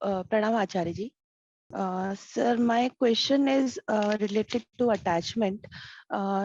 Pranam Acharya ji. Sir, my question is related to attachment.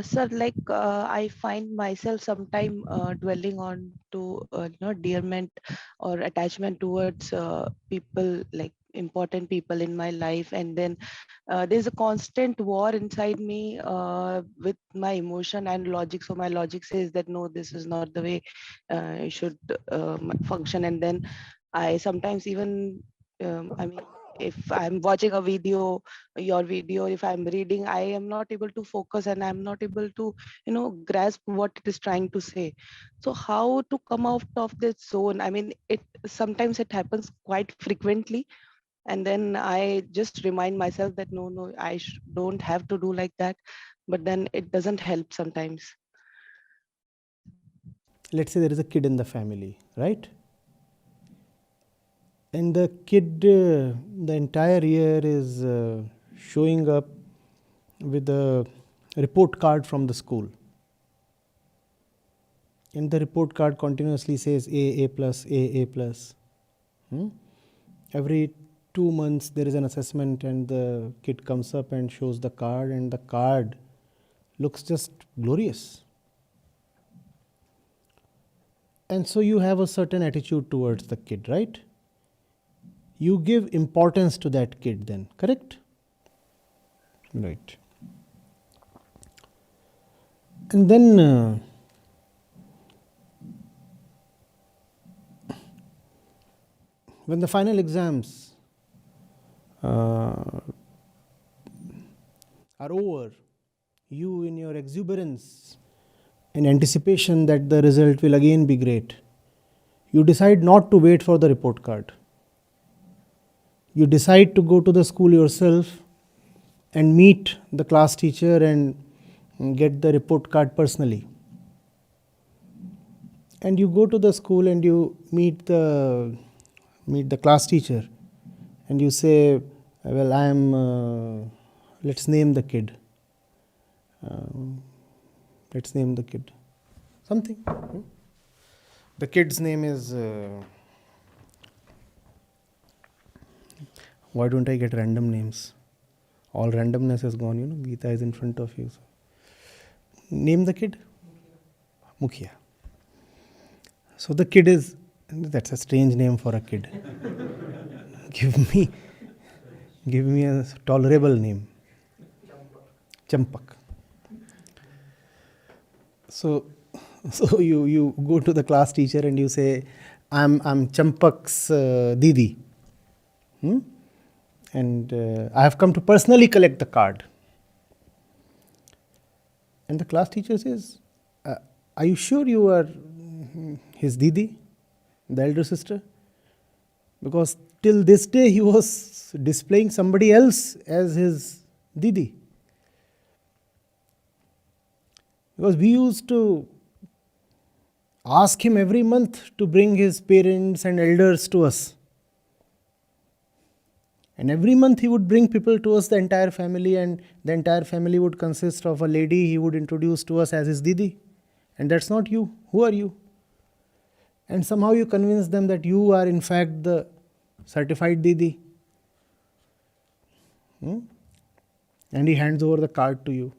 Sir, I find myself sometime dwelling on to dearment or attachment towards people, like important people in my life, and then there's a constant war inside me with my emotion and logic. So my logic says that no, this is not the way you should function, and then I sometimes even I mean, if I'm watching a video, your video, if I'm reading, I am not able to focus and I'm not able to, grasp what it is trying to say. So how to come out of this zone? I mean, it sometimes it happens quite frequently, and then I just remind myself that no, I don't have to do like that. But then it doesn't help sometimes. Let's say there is a kid in the family, right? And the kid, the entire year is showing up with a report card from the school. And the report card continuously says A plus, A plus. Every 2 months there is an assessment and the kid comes up and shows the card, and the card looks just glorious. And so you have a certain attitude towards the kid, right? You give importance to that kid then, correct? Right. And then when the final exams are over, you, in your exuberance, in anticipation that the result will again be great, you decide not to wait for the report card. You decide to go to the school yourself and meet the class teacher and get the report card personally. And you go to the school and you meet the class teacher and you say, well, I am, let's name the kid. Let's name the kid something. The kid's name is, why don't I get random names? All randomness is gone, Geeta is in front of you. So. Name the kid? Mukhia. So the kid is, that's a strange name for a kid. Give me a tolerable name. Champak. So you go to the class teacher and you say, I'm Champak's Didi. And I have come to personally collect the card. And the class teacher says, are you sure you are his Didi, the elder sister? Because till this day he was displaying somebody else as his Didi. Because we used to ask him every month to bring his parents and elders to us. And every month he would bring people to us, the entire family, and the entire family would consist of a lady he would introduce to us as his Didi. And that's not you. Who are you? And somehow you convince them that you are in fact the certified Didi. And he hands over the card to you.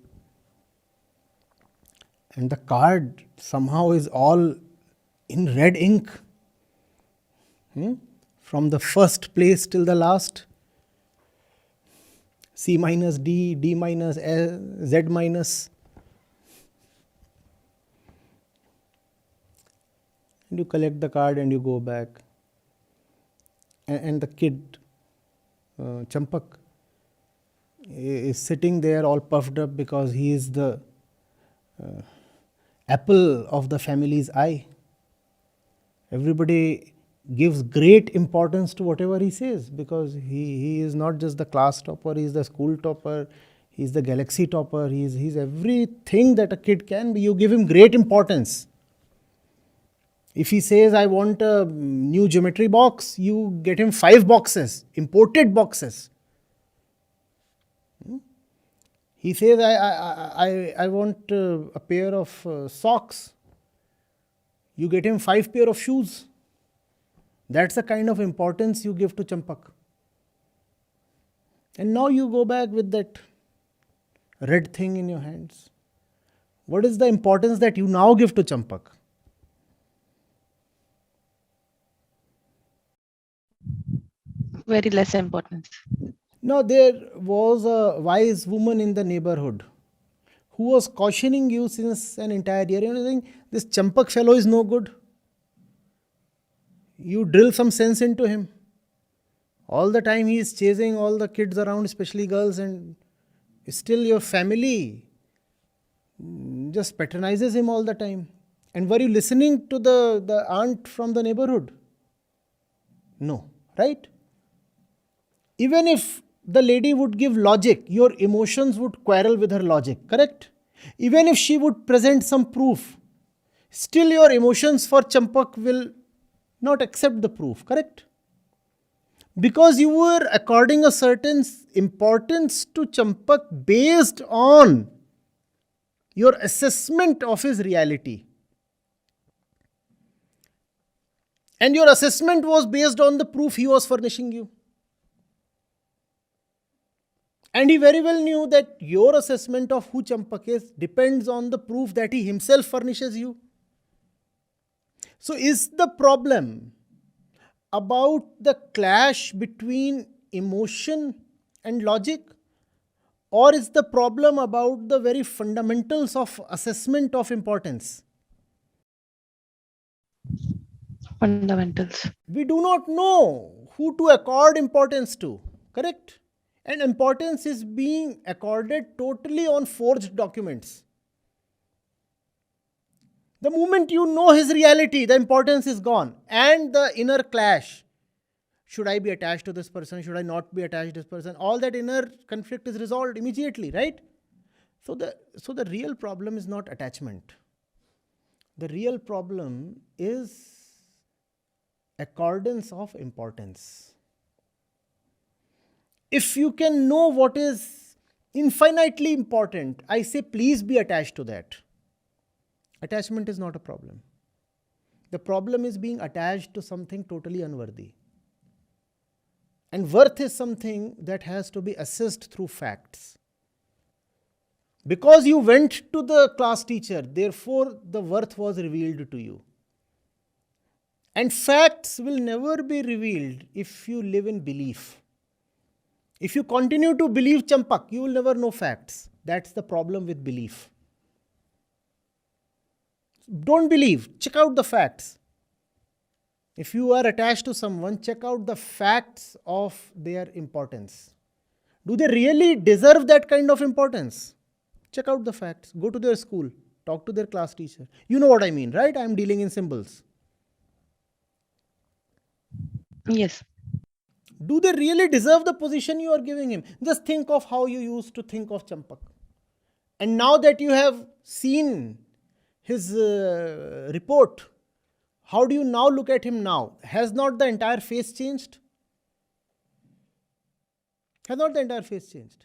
And the card somehow is all in red ink. From the first place till the last. C minus D, D minus Z minus. And you collect the card and you go back. And the kid, Champak, is sitting there all puffed up because he is the apple of the family's eye. Everybody gives great importance to whatever he says because he is not just the class topper, he is the school topper, he is the galaxy topper, he is everything that a kid can be. You give him great importance. If he says, I want a new geometry box, you get him 5 boxes, imported boxes. He says, I want a pair of socks. You get him 5 pair of shoes. That's the kind of importance you give to Champak. And now you go back with that red thing in your hands. What is the importance that you now give to Champak? Very less importance. Now, there was a wise woman in the neighborhood who was cautioning you since an entire year. You know, saying, this Champak fellow is no good. You drill some sense into him. All the time he is chasing all the kids around, especially girls, and still your family just patronizes him all the time. And were you listening to the aunt from the neighborhood? No, right? Even if the lady would give logic, your emotions would quarrel with her logic, correct? Even if she would present some proof, still your emotions for Champak will not accept the proof, correct? Because you were according a certain importance to Champak based on your assessment of his reality. And your assessment was based on the proof he was furnishing you. And he very well knew that your assessment of who Champak is depends on the proof that he himself furnishes you. So is the problem about the clash between emotion and logic? Or is the problem about the very fundamentals of assessment of importance? Fundamentals. We do not know who to accord importance to, correct? And importance is being accorded totally on forged documents. The moment you know his reality, the importance is gone. And the inner clash. Should I be attached to this person? Should I not be attached to this person? All that inner conflict is resolved immediately, right? So the real problem is not attachment. The real problem is accordance of importance. If you can know what is infinitely important, I say please be attached to that. Attachment is not a problem. The problem is being attached to something totally unworthy. And worth is something that has to be assessed through facts. Because you went to the class teacher, therefore the worth was revealed to you. And facts will never be revealed if you live in belief. If you continue to believe Champak, you will never know facts. That's the problem with belief. Don't believe, check out the facts. If you are attached to someone, check out the facts of their importance. Do they really deserve that kind of importance? Check out the facts. Go to their school. Talk to their class teacher. You know what I mean, right? I am dealing in symbols. Yes. Do they really deserve the position you are giving him? Just think of how you used to think of Champak. And now that you have seen his report, how do you now look at him now? Has not the entire face changed? Has not the entire face changed?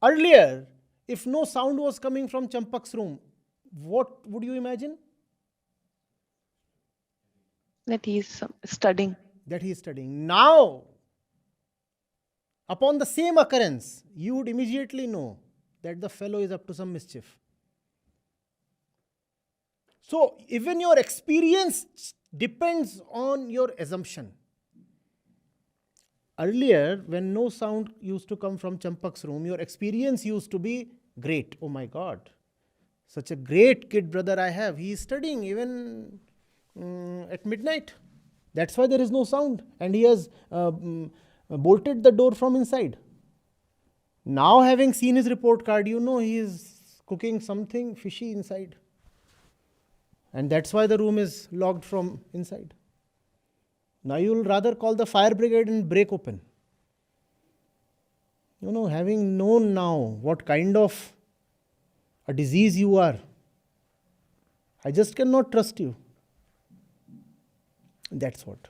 Earlier, if no sound was coming from Champak's room, what would you imagine? That he is studying. That he is studying. Now, upon the same occurrence, you would immediately know that the fellow is up to some mischief. So, even your experience depends on your assumption. Earlier, when no sound used to come from Champak's room, your experience used to be great. Oh my God, such a great kid brother I have. He is studying even at midnight. That's why there is no sound. And he has bolted the door from inside. Now, having seen his report card, you know he is cooking something fishy inside. And that's why the room is locked from inside. Now you will rather call the fire brigade and break open. You know, having known now what kind of a disease you are, I just cannot trust you. That's what.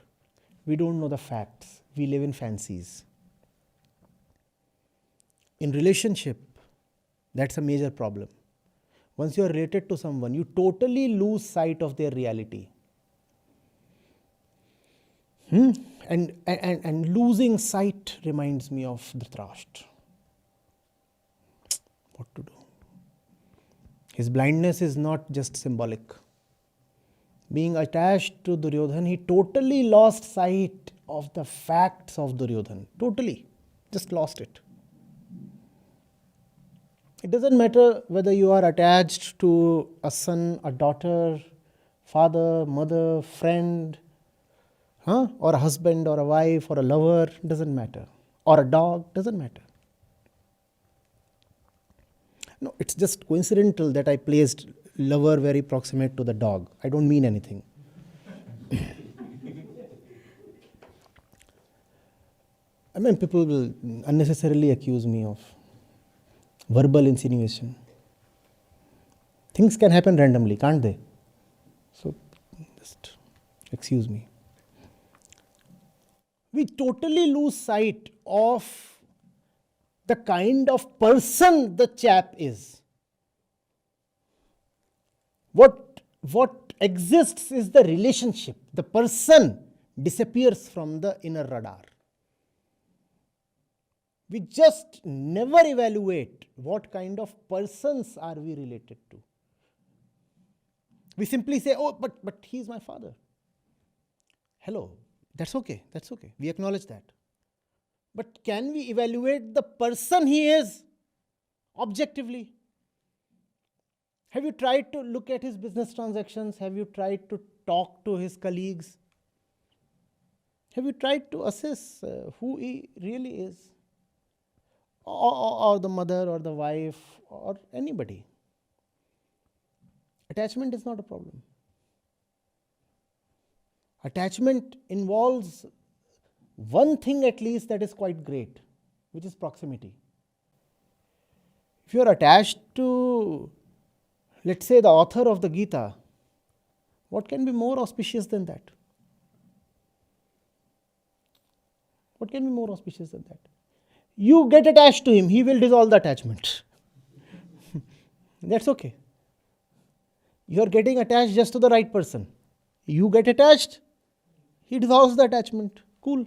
We don't know the facts. We live in fancies. In relationship, that's a major problem. Once you are related to someone, you totally lose sight of their reality. And losing sight reminds me of Dhritarashtra. What to do? His blindness is not just symbolic. Being attached to Duryodhan, he totally lost sight of the facts of Duryodhan. Totally. Just lost it. It doesn't matter whether you are attached to a son, a daughter, father, mother, friend, or a husband, or a wife, or a lover, doesn't matter. Or a dog, doesn't matter. No, it's just coincidental that I placed lover very proximate to the dog. I don't mean anything. I mean, people will unnecessarily accuse me of verbal insinuation. Things can happen randomly, can't they? So, just excuse me. We totally lose sight of the kind of person the chap is. What exists is the relationship. The person disappears from the inner radar. We just never evaluate what kind of persons are we related to. We simply say, oh, but he's my father. Hello, that's okay. We acknowledge that. But can we evaluate the person he is objectively? Have you tried to look at his business transactions? Have you tried to talk to his colleagues? Have you tried to assess who he really is? Or the mother or the wife or anybody? Attachment is not a problem. Attachment involves one thing at least that is quite great, which is proximity. If you are attached to, let's say, the author of the Gita, what can be more auspicious than that? What can be more auspicious than that? You get attached to him, he will dissolve the attachment. That's okay. You are getting attached just to the right person. You get attached, he dissolves the attachment. Cool.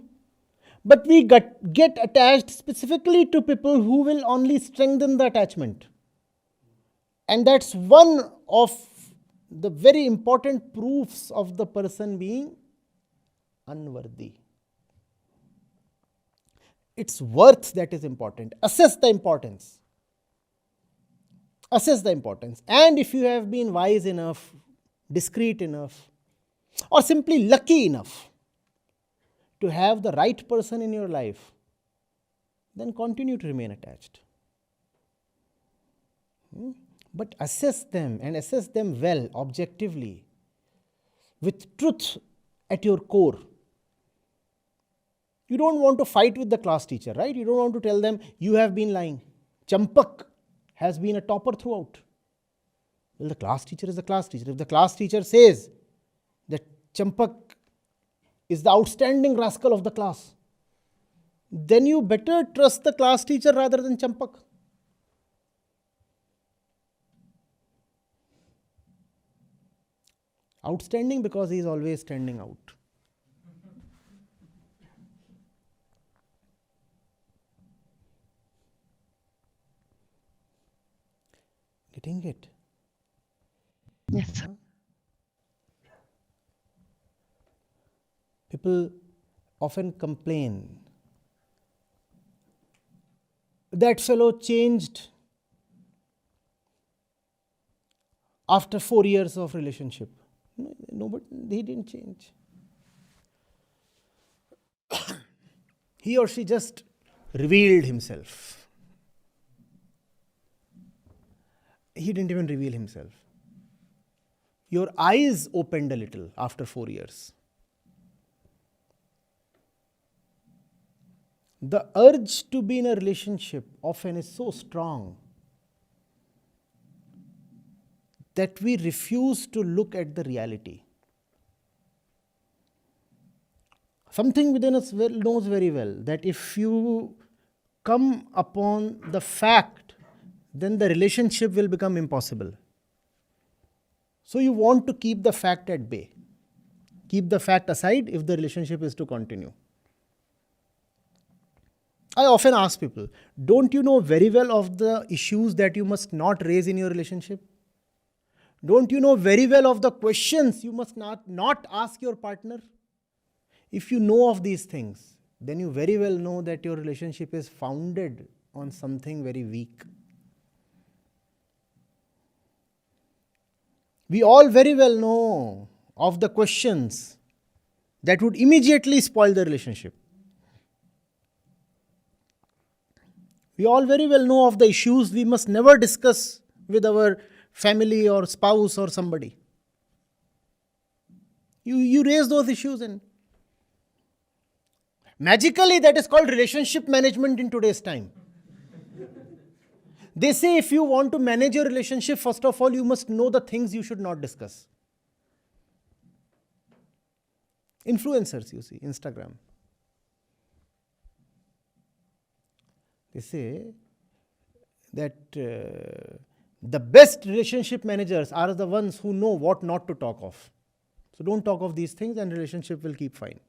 But we get attached specifically to people who will only strengthen the attachment. And that's one of the very important proofs of the person being unworthy. It's worth that is important. Assess the importance. And if you have been wise enough, discreet enough, or simply lucky enough to have the right person in your life, then continue to remain attached. But assess them, and assess them well, objectively, with truth at your core. You don't want to fight with the class teacher, right? You don't want to tell them, you have been lying. Champak has been a topper throughout. Well, the class teacher is the class teacher. If the class teacher says that Champak is the outstanding rascal of the class, then you better trust the class teacher rather than Champak. Outstanding because he is always standing out. Getting it? Yes, sir. People often complain, that fellow changed after 4 years of relationship. No, but he didn't change. He or she just revealed himself. He didn't even reveal himself. Your eyes opened a little after 4 years. The urge to be in a relationship often is so strong that we refuse to look at the reality. Something within us knows very well that if you come upon the fact, then the relationship will become impossible. So you want to keep the fact at bay. Keep the fact aside if the relationship is to continue. I often ask people, don't you know very well of the issues that you must not raise in your relationship? Don't you know very well of the questions you must not ask your partner? If you know of these things, then you very well know that your relationship is founded on something very weak. We all very well know of the questions that would immediately spoil the relationship. We all very well know of the issues we must never discuss with our family or spouse or somebody. You raise those issues, and magically that is called relationship management in today's time. They say if you want to manage your relationship, first of all, you must know the things you should not discuss. Influencers, you see, Instagram. They say that the best relationship managers are the ones who know what not to talk of. So don't talk of these things and relationship will keep fine.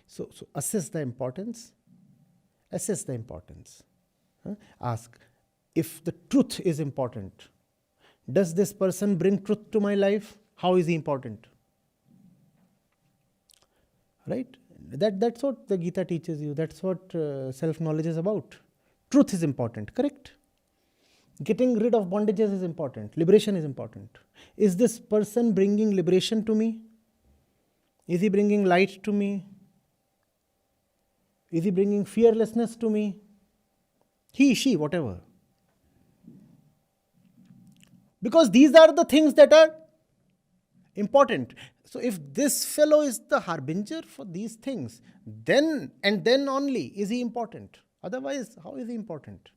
So assess the importance. Assess the importance. Ask, if the truth is important, does this person bring truth to my life? How is he important? Right? That's what the Gita teaches you. That's what self-knowledge is about. Truth is important, correct? Getting rid of bondages is important. Liberation is important. Is this person bringing liberation to me? Is he bringing light to me? Is he bringing fearlessness to me? He, she, whatever. Because these are the things that are important. So if this fellow is the harbinger for these things, then and then only is he important. Otherwise, how is he important?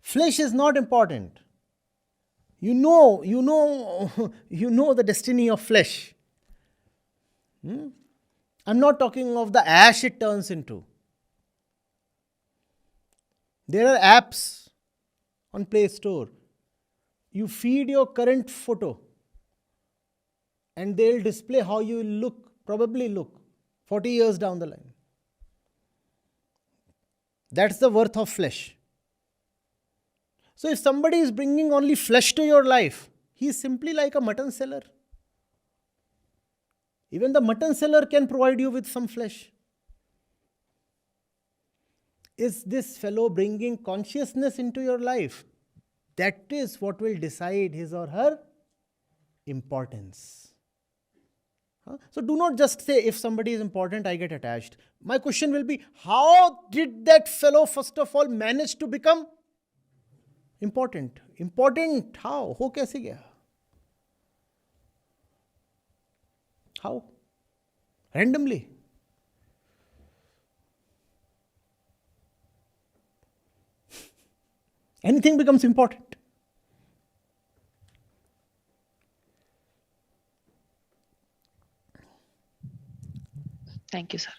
Flesh is not important. You know the destiny of flesh. I'm not talking of the ash it turns into. There are apps on Play Store. You feed your current photo and they'll display how you will probably look 40 years down the line. That's the worth of flesh. So if somebody is bringing only flesh to your life, he is simply like a mutton seller. Even the mutton seller can provide you with some flesh. Is this fellow bringing consciousness into your life? That is what will decide his or her importance. So do not just say, if somebody is important, I get attached. My question will be, how did that fellow first of all manage to become important? Important how? Ho kaise gaya? How? Randomly. Anything becomes important. Thank you, sir.